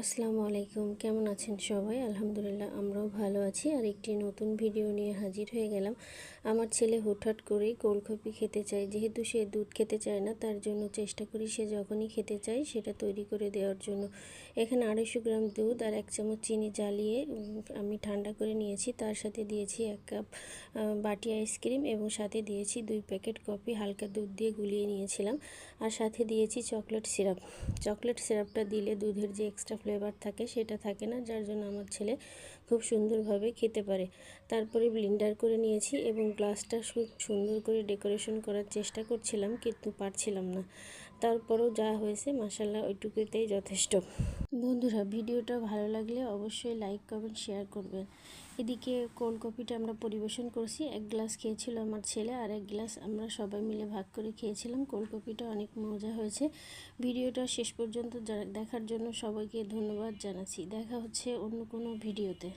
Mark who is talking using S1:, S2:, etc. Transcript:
S1: আসসালামু আলাইকুম, কেমন আছেন সবাই? আলহামদুলিল্লাহ আমরাও ভালো আছি। আর একটি নতুন ভিডিও নিয়ে হাজির হয়ে গেলাম। আমার ছেলে হুটহাট করেই কোল্ড কফি খেতে চায়। যেহেতু সে দুধ খেতে চায় না, তার জন্য চেষ্টা করি সে যখনই খেতে চায় সেটা তৈরি করে দেওয়ার জন্য। এখানে 250 গ্রাম দুধ আর 1 চামচ চিনি জ্বালিয়ে আমি ঠান্ডা করে নিয়েছি। তার সাথে দিয়েছি 1 কাপ বাটি আইসক্রিম এবং সাথে দিয়েছি 2 প্যাকেট কফি হালকা দুধ দিয়ে গুলিয়ে নিয়েছিলাম। আর সাথে দিয়েছি চকলেট সিরাপ। চকলেট সিরাপটা দিলে দুধের যে এক্সট্রা ফ্লেভার থাকে সেটা থাকে না, যার জন্য আমার ছেলে খুব সুন্দরভাবে খেতে পারে। তারপরে ব্লেন্ডার করে নিয়েছি এবং গ্লাসটা খুব সুন্দর করে ডেকোরেশন করার চেষ্টা করছিলাম, কিন্তু পারছিলাম না। তারপরেও যা হয়েছে মাশাআল্লাহ ওইটুকুতেই যথেষ্ট। বন্ধুরা, ভিডিওটা ভালো লাগলে অবশ্যই লাইক কমেন্ট শেয়ার করবেন। এদিকে কোল্ড কফিটা আমরা পরিবেশন করছি। 1 গ্লাস খেয়েছিল আমার ছেলে আর 1 গ্লাস আমরা সবাই মিলে ভাগ করে খেয়েছিলাম। কোল্ড কফিটা অনেক মজা হয়েছে। ভিডিওটা শেষ পর্যন্ত দেখার জন্য সবাইকে ধন্যবাদ জানাচ্ছি। দেখা হচ্ছে অন্য কোনো ভিডিওতে।